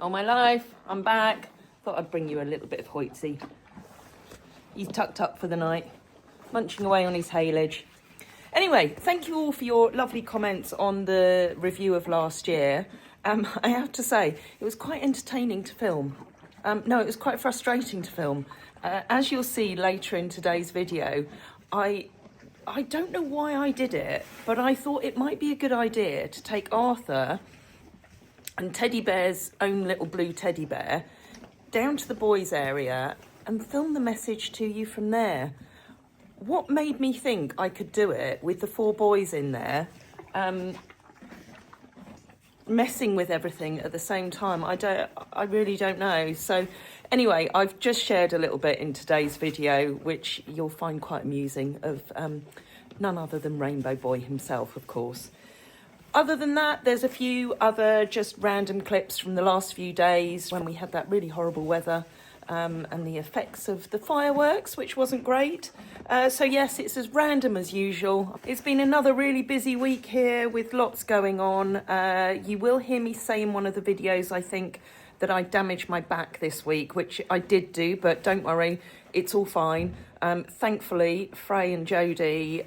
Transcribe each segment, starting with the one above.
Oh my life, I'm back. Thought I'd bring you a little bit of Hoytsy. He's tucked up for the night, munching away on his haylage. Anyway, thank you all for your lovely comments on the review of last year. I have to say, it was quite entertaining to film. No, it was quite frustrating to film. As you'll see later in today's video, I don't know why I did it, but I thought it might be a good idea to take Arthur and Teddy Bear's own little blue teddy bear down to the boys' area and film the message to you from there. What made me think I could do it with the 4 boys in there, messing with everything at the same time? I really don't know. So anyway, I've just shared a little bit in today's video, which you'll find quite amusing, of none other than Rainbow Boy himself, of course. Other than that, there's a few other just random clips from the last few days when we had that really horrible weather and the effects of the fireworks, which wasn't great. So yes, it's as random as usual. It's been another really busy week here with lots going on. You will hear me say in one of the videos, I think, that I damaged my back this week, which I did do, but don't worry, it's all fine. Thankfully, Frey and Jodie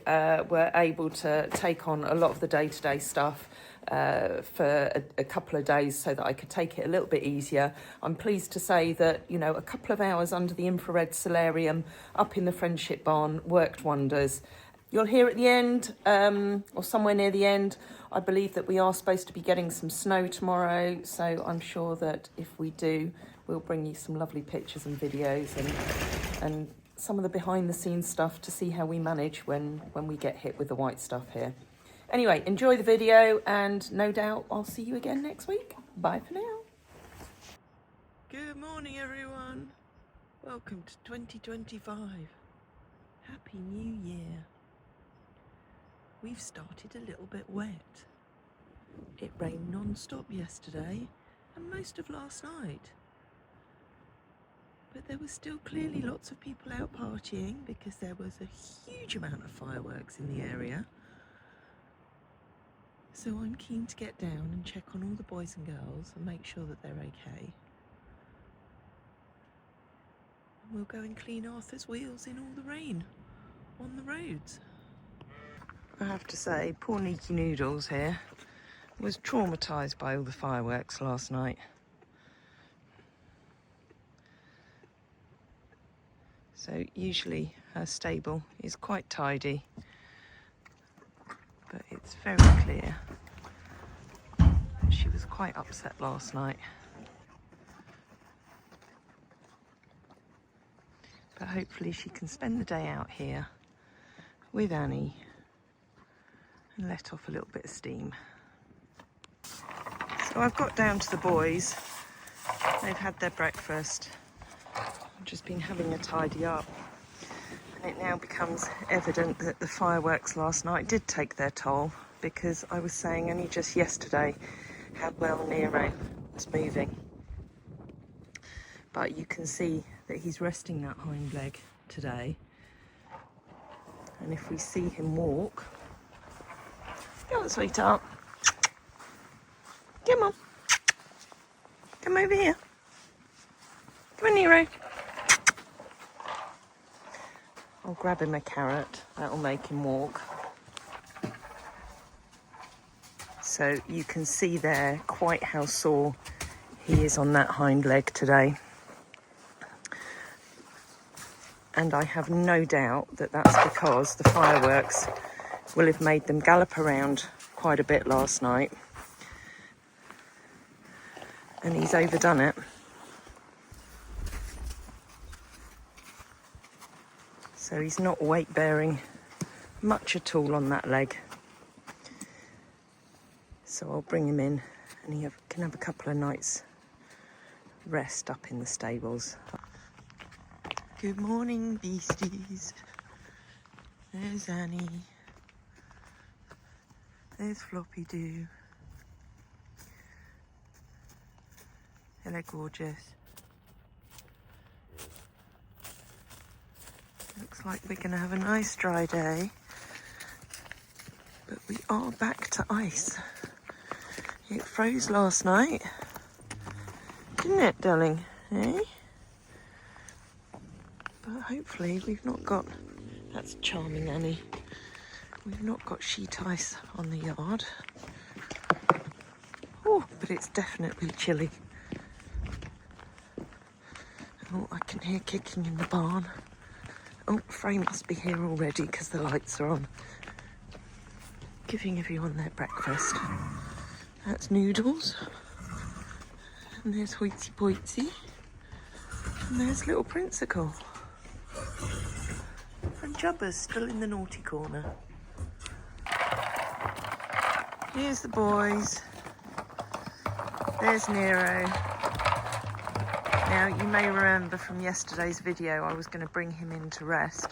were able to take on a lot of the day-to-day stuff for a couple of days so that I could take it a little bit easier. I'm pleased to say that, you know, a couple of hours under the infrared solarium up in the Friendship Barn worked wonders. You'll hear at the end, or somewhere near the end, I believe that we are supposed to be getting some snow tomorrow, so I'm sure that if we do, we'll bring you some lovely pictures and videos and some of the behind the scenes stuff to see how we manage when we get hit with the white stuff here. Anyway, enjoy the video, and no doubt I'll see you again next week. Bye for now. Good morning, everyone. Welcome to 2025. Happy New Year. We've started a little bit wet. It rained non-stop yesterday and most of last night. But there was still clearly lots of people out partying because there was a huge amount of fireworks in the area. So I'm keen to get down and check on all the boys and girls and make sure that they're okay. And we'll go and clean Arthur's wheels in all the rain on the roads. I have to say, poor Neeky Noodles here was traumatised by all the fireworks last night. So usually her stable is quite tidy, but it's very clear that she was quite upset last night. But hopefully she can spend the day out here with Annie and let off a little bit of steam. So I've got down to the boys. They've had their breakfast. I've just been having a tidy up. And it now becomes evident that the fireworks last night did take their toll, because I was saying only just yesterday how well Nero was moving. But you can see that he's resting that hind leg today. And if we see him walk, go on, sweetheart. Come on. Come over here. Come on, Nero. I'll grab him a carrot. That'll make him walk. So you can see there quite how sore he is on that hind leg today. And I have no doubt that that's because the fireworks will have made them gallop around quite a bit last night. And he's overdone it. So he's not weight bearing much at all on that leg. So I'll bring him in and he can have a couple of nights rest up in the stables. Good morning, beasties. There's Annie. There's Floppy Doo. Hello, gorgeous. Looks like we're going to have a nice dry day. But we are back to ice. It froze last night. it, darling? Eh? But hopefully we've not got... That's charming, Annie. We've not got sheet ice on the yard. Oh, but it's definitely chilly. Oh, I can hear kicking in the barn. Oh, Frey must be here already because the lights are on. Giving everyone their breakfast. That's Noodles. And there's Hoity Poity. And there's little Prinsicle. And Jubba's still in the naughty corner. Here's the boys. There's Nero. Now, you may remember from yesterday's video I was going to bring him in to rest.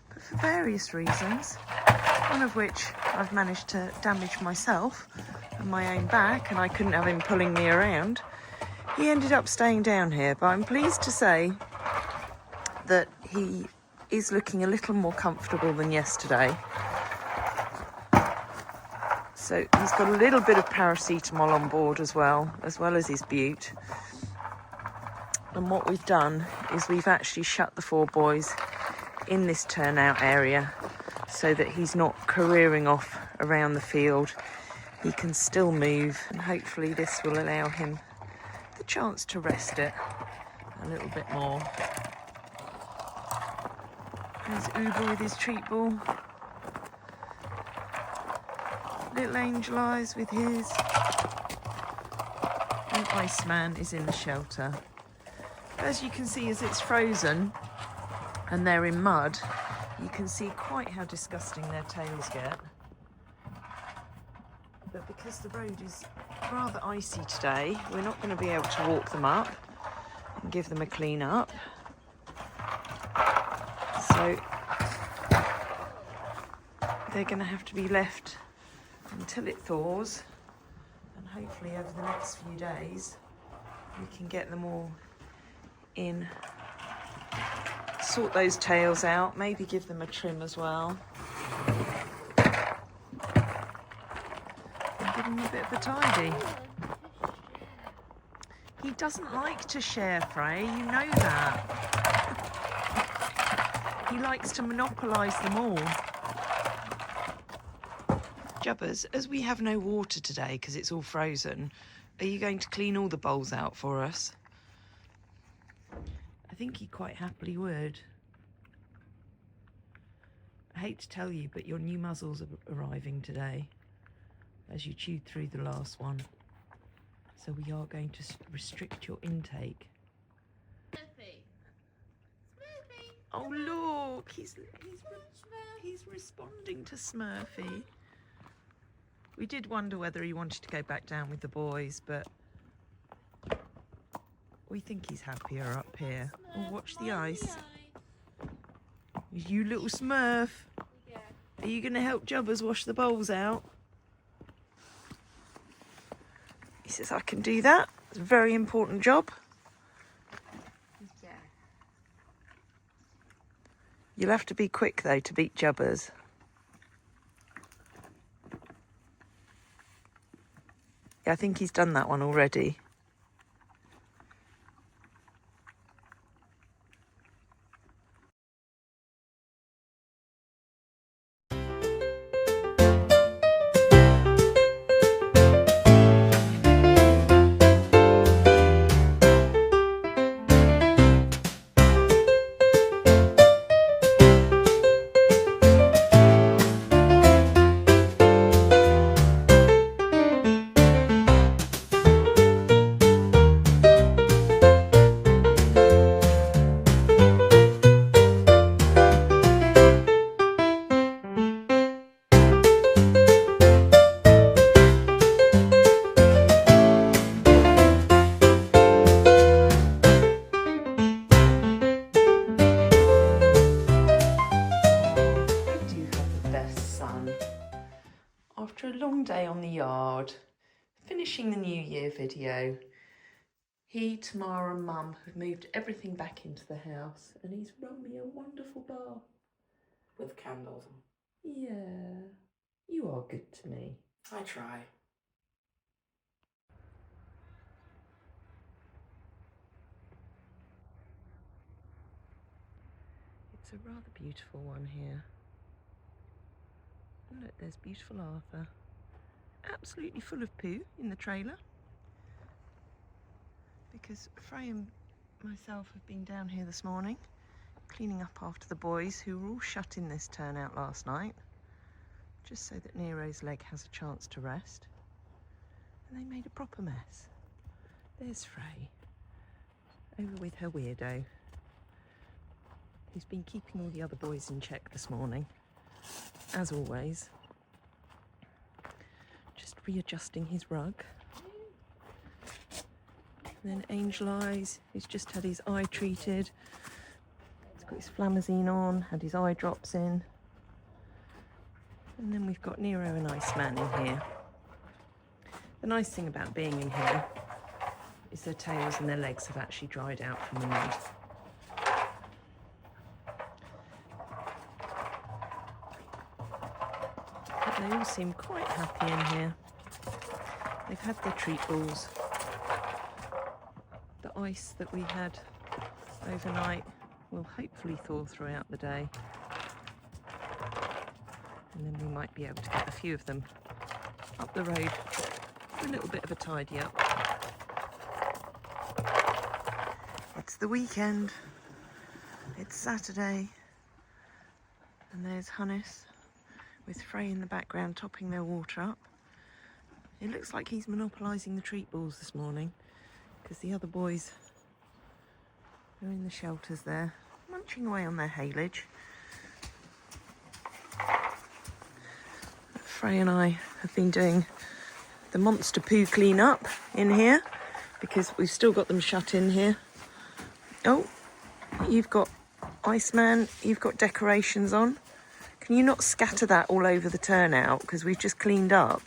But for various reasons, one of which I've managed to damage myself and my own back, and I couldn't have him pulling me around, he ended up staying down here. But I'm pleased to say that he is looking a little more comfortable than yesterday. So he's got a little bit of paracetamol on board as well as his bute. And what we've done is we've actually shut the 4 boys in this turnout area so that he's not careering off around the field. He can still move, and hopefully this will allow him the chance to rest it a little bit more. There's Uber with his treat ball. Little Angel Eyes with his. And Iceman is in the shelter. As you can see, as it's frozen and they're in mud, you can see quite how disgusting their tails get. But because the road is rather icy today, we're not going to be able to walk them up and give them a clean up. So they're going to have to be left until it thaws, and hopefully over the next few days we can get them all in, sort those tails out, maybe give them a trim as well, and give them a bit of a tidy. He doesn't like to share, Frey, you know that. He likes to monopolise them all. Jubbers, as we have no water today because it's all frozen, are you going to clean all the bowls out for us? I think he quite happily would. I hate to tell you, but your new muzzles are arriving today as you chewed through the last one. So we are going to restrict your intake. Smurfy. Smurfy. Oh look, he's responding to Smurfy. We did wonder whether he wanted to go back down with the boys, but we think he's happier up here. Oh, watch the ice. You little Smurf. Yeah. Are you going to help Jubbers wash the bowls out? He says, I can do that. It's a very important job. Yeah. You'll have to be quick, though, to beat Jubbers. Yeah, I think he's done that one already. After a long day on the yard, finishing the New Year video, he, Tamara and Mum have moved everything back into the house, and he's run me a wonderful bath. With candles. Yeah, you are good to me. I try. There's a rather beautiful one here. And look, there's beautiful Arthur. Absolutely full of poo in the trailer. Because Frey and myself have been down here this morning cleaning up after the boys who were all shut in this turnout last night, just so that Nero's leg has a chance to rest. And they made a proper mess. There's Frey, over with her weirdo, who's been keeping all the other boys in check this morning, as always. Just readjusting his rug. And then Angel Eyes, who's just had his eye treated. He's got his flamazine on, had his eye drops in. And then we've got Nero and Iceman in here. The nice thing about being in here is their tails and their legs have actually dried out from the mud. But they all seem quite happy in here. They've had their treat balls. The ice that we had overnight will hopefully thaw throughout the day. And then we might be able to get a few of them up the road for a little bit of a tidy up. It's the weekend. It's Saturday. And there's Hannes with Frey in the background topping their water up. It looks like he's monopolising the treat balls this morning because the other boys are in the shelters there, munching away on their haylage. Frey and I have been doing the monster poo clean up in here because we've still got them shut in here. Oh, you've got Iceman, you've got decorations on. Can you not scatter that all over the turnout because we've just cleaned up?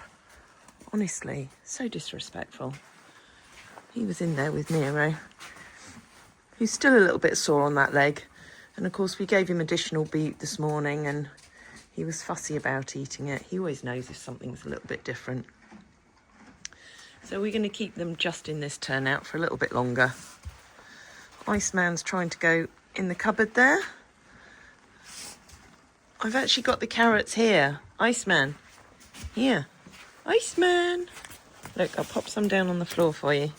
Honestly, so disrespectful. He was in there with Nero, who's still a little bit sore on that leg. And of course we gave him additional beet this morning and he was fussy about eating it. He always knows if something's a little bit different. So we're going to keep them just in this turnout for a little bit longer. Iceman's trying to go in the cupboard there. I've actually got the carrots here. Iceman, here. Iceman. Look, I'll pop some down on the floor for you.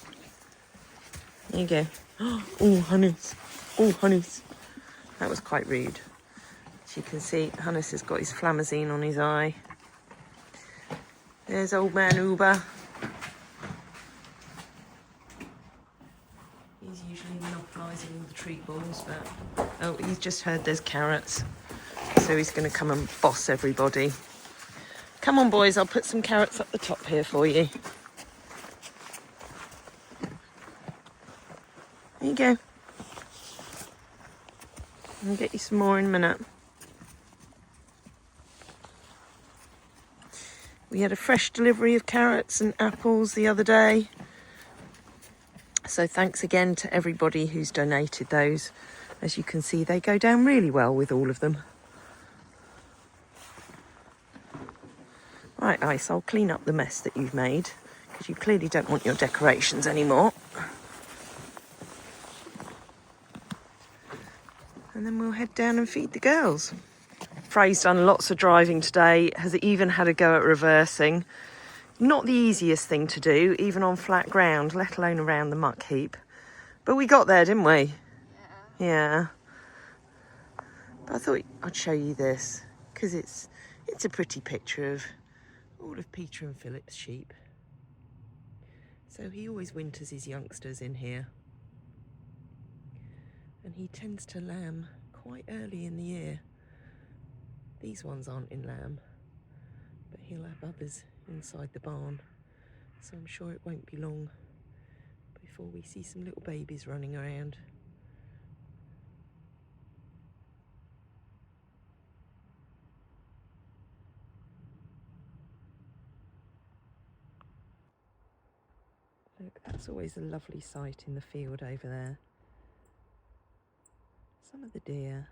There you go. Oh, Hannes. Oh, Hannes. That was quite rude. As you can see, Hannes has got his flamazine on his eye. There's old man Uber. He's usually monopolising all the treat balls, but... Oh, he's just heard there's carrots. So he's going to come and boss everybody. Come on, boys, I'll put some carrots up the top here for you. There you go. I'll get you some more in a minute. We had a fresh delivery of carrots and apples the other day. So thanks again to everybody who's donated those. As you can see, they go down really well with all of them. Right, Ice, I'll clean up the mess that you've made, because you clearly don't want your decorations anymore. And then we'll head down and feed the girls. Frey's done lots of driving today, has even had a go at reversing. Not the easiest thing to do, even on flat ground, let alone around the muck heap. But we got there, didn't we? Yeah. But I thought I'd show you this, because it's a pretty picture of all of Peter and Philip's sheep. So he always winters his youngsters in here. And he tends to lamb quite early in the year. These ones aren't in lamb, but he'll have others inside the barn. So I'm sure it won't be long before we see some little babies running around. Look, that's always a lovely sight in the field over there. Some of the deer.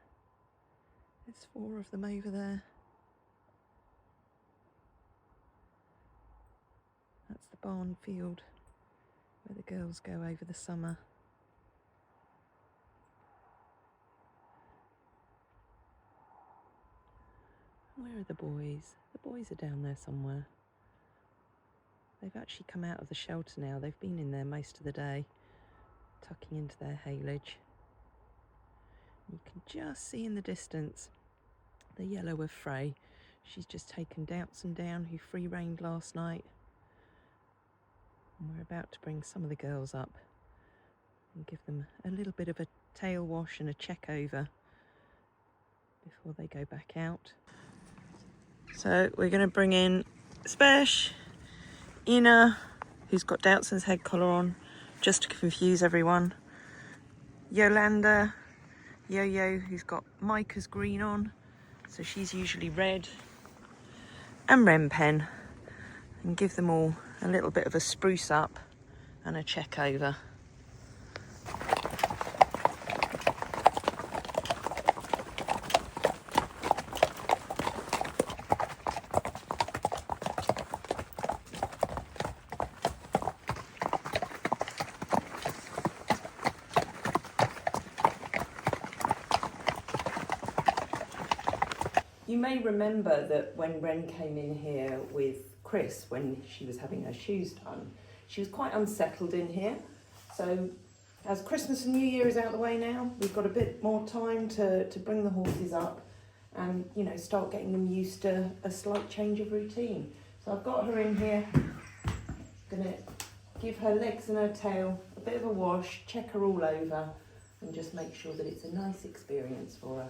There's 4 of them over there. That's the barn field where the girls go over the summer. Where are the boys? The boys are down there somewhere. They've actually come out of the shelter now. They've been in there most of the day, tucking into their haylage. You can just see in the distance the yellow of Frey. She's just taken Doubtson down, who free-raned last night. And we're about to bring some of the girls up and give them a little bit of a tail wash and a check over before they go back out. So we're going to bring in Spesh, Ina, who's got Doubtson's head collar on, just to confuse everyone. Yolanda, Yo-Yo, who's got Micah's green on, so she's usually red. And Ren Pen, and give them all a little bit of a spruce up and a check over. You may remember that when Ren came in here with Chris, when she was having her shoes done, she was quite unsettled in here. So as Christmas and New Year is out the way now, we've got a bit more time to bring the horses up and, you know, start getting them used to a slight change of routine. So I've got her in here, gonna give her legs and her tail a bit of a wash, check her all over, and just make sure that it's a nice experience for her.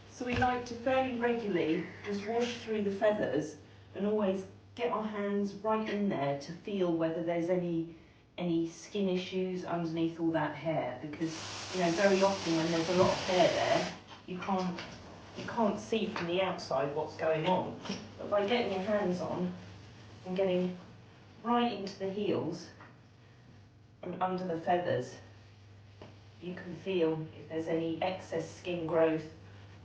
So we like to very regularly just wash through the feathers and always get our hands right in there to feel whether there's any skin issues underneath all that hair, because, you know, very often when there's a lot of hair there, you can't see from the outside what's going on. But by getting your hands on and getting right into the heels and under the feathers, you can feel if there's any excess skin growth,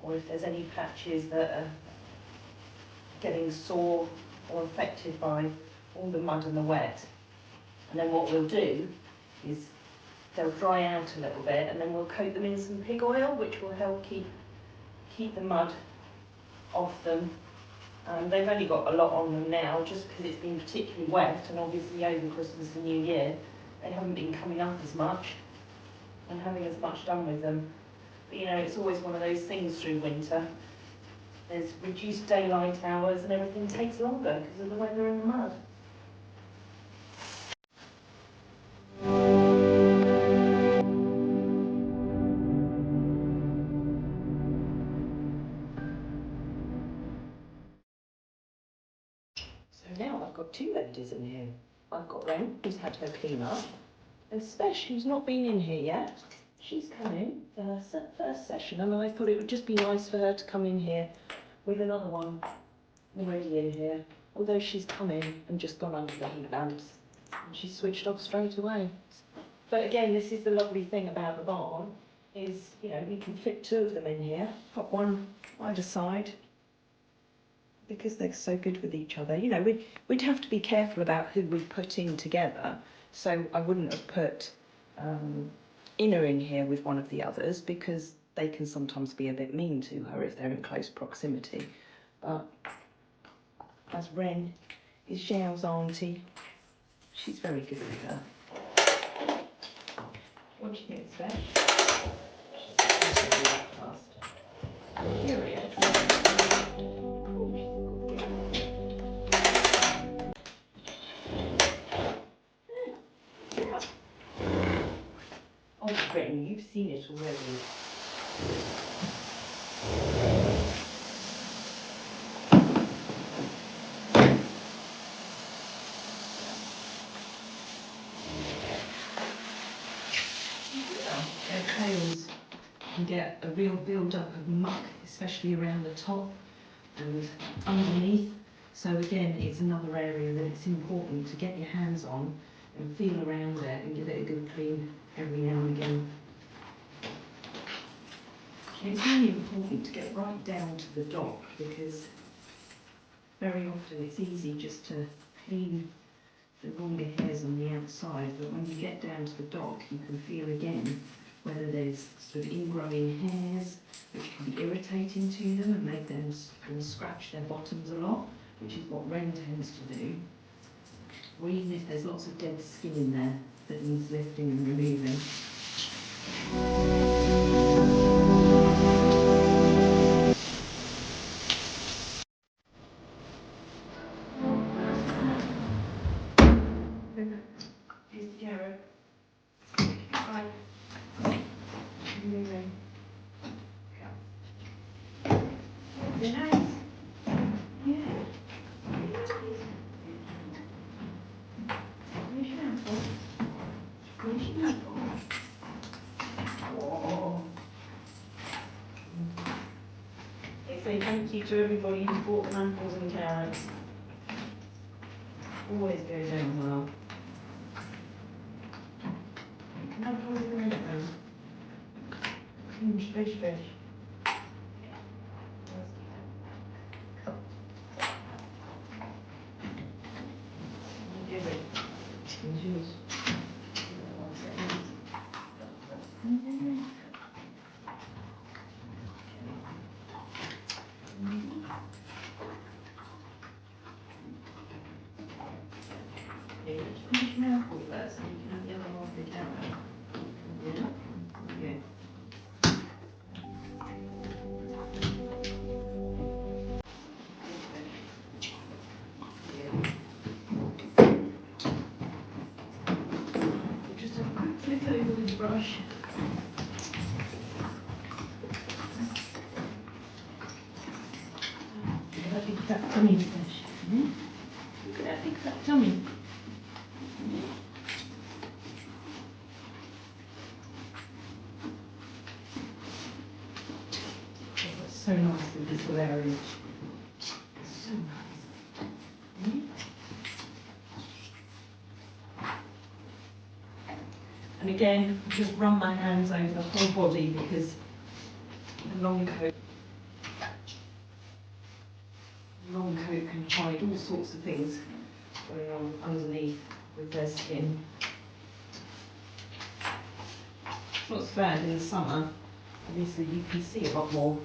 or if there's any patches that are getting sore or affected by all the mud and the wet. And then what we'll do is they'll dry out a little bit, and then we'll coat them in some pig oil, which will help keep the mud off them. They've only got a lot on them now, just because it's been particularly wet, and obviously over Christmas and New Year, they haven't been coming up as much and having as much done with them. But, you know, it's always one of those things through winter. There's reduced daylight hours and everything takes longer because of the weather and the mud. So now I've got two ladies in here. I've got Ren, who's had her clean up, and Spesh, who's not been in here yet. She's come in for her first session, and I thought it would just be nice for her to come in here with another one already in here, although she's come in and just gone under the heat lamps and she's switched off straight away. But again, this is the lovely thing about the barn, is, you know, we can fit two of them in here, put one either side, because they're so good with each other. You know, we'd have to be careful about who we put in together, so I wouldn't have put Inna in here with one of the others, because they can sometimes be a bit mean to her if they're in close proximity. But as Ren is Xiao's auntie, she's very good with her. What do you think, Spesh? She's going to do that fast. Period. Oh, Brittany, you've seen it already. Their tails can get a real build-up of muck, especially around the top and underneath. So again, it's another area that it's important to get your hands on and feel around it and give it a good clean every now and again. And it's really important to get right down to the dock, because very often it's easy just to clean the longer hairs on the outside, but when you get down to the dog, you can feel again whether there's sort of ingrowing hairs which can be irritating to them and make them scratch their bottoms a lot, which is what Ren tends to do, or even if there's lots of dead skin in there that needs lifting and removing. Here's the carrot. Right. Moving. Your nose. Yeah. Where's your apple? Where's your apple? Oh. Say thank you to everybody who bought them apples and carrots. Always go down well. No problem with anything. Fish, fish. You give it. It's yours. One second. Yeah, finish your mouthful first, and you can have the other half of the carrot. Yeah? Yeah. Yeah. Just have a quick flick over with the brush. Look at that big fat tummy, Fish. Yeah? Look at that big fat tummy. Oh, it's so nice with this little area. So nice. Yeah? And again, just run my hands over the whole body because the long coat can hide all sorts of things going on underneath with their skin. It's not so bad in the summer. Obviously you can see a lot more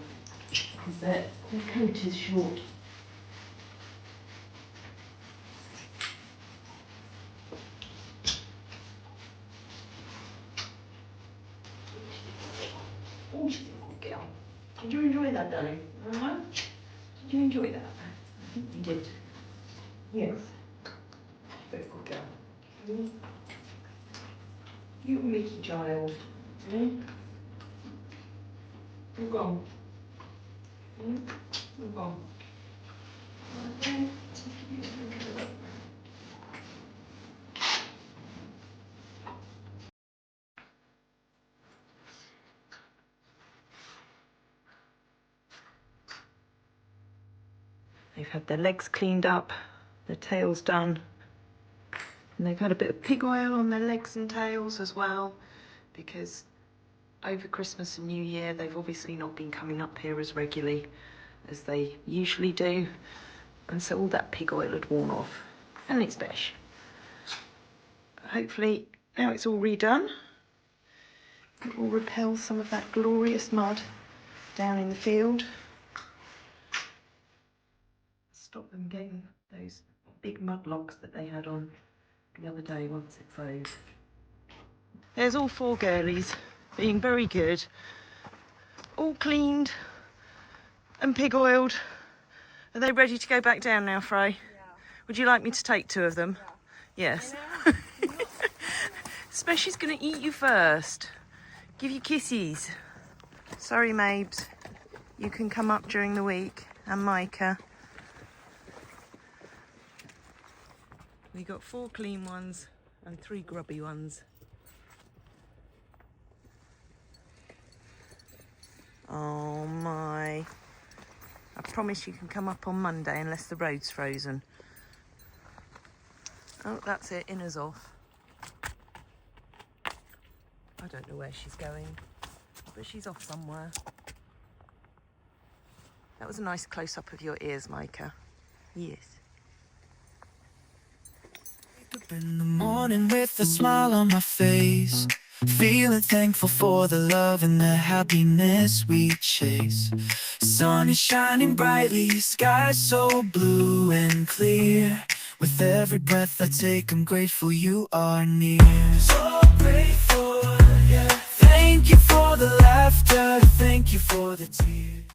because their coat is short. Oh, she's a good girl. Did you enjoy that, darling? Did you enjoy that? I think you did. Yes. Very good girl. Mm. You Mickey child. Mm. You're gone. Mm. You're gone. Okay. They've had their legs cleaned up, their tails done, and they've had a bit of pig oil on their legs and tails as well, because over Christmas and New Year they've obviously not been coming up here as regularly as they usually do, and so all that pig oil had worn off, and it's besh. But hopefully now it's all redone, it will repel some of that glorious mud down in the field. Stop them getting those big mud locks that they had on the other day once it froze. There's all four girlies being very good, all cleaned and pig oiled. Are they ready to go back down now, Frey? Yeah. Would you like me to take two of them? Yeah. Yes. Speshy's gonna eat you first. Give you kisses. Sorry, Mabes. You can come up during the week. And Micah. We got 4 clean ones and 3 grubby ones. Oh my. I promise you can come up on Monday unless the road's frozen. Oh, that's it, Inna's off. I don't know where she's going, but she's off somewhere. That was a nice close-up of your ears, Micah. Yes. Wake up in the morning with a smile on my face, feeling thankful for the love and the happiness we chase. Sun is shining brightly, sky so blue and clear. With every breath I take, I'm grateful you are near. So grateful, yeah. Thank you for the laughter, thank you for the tears.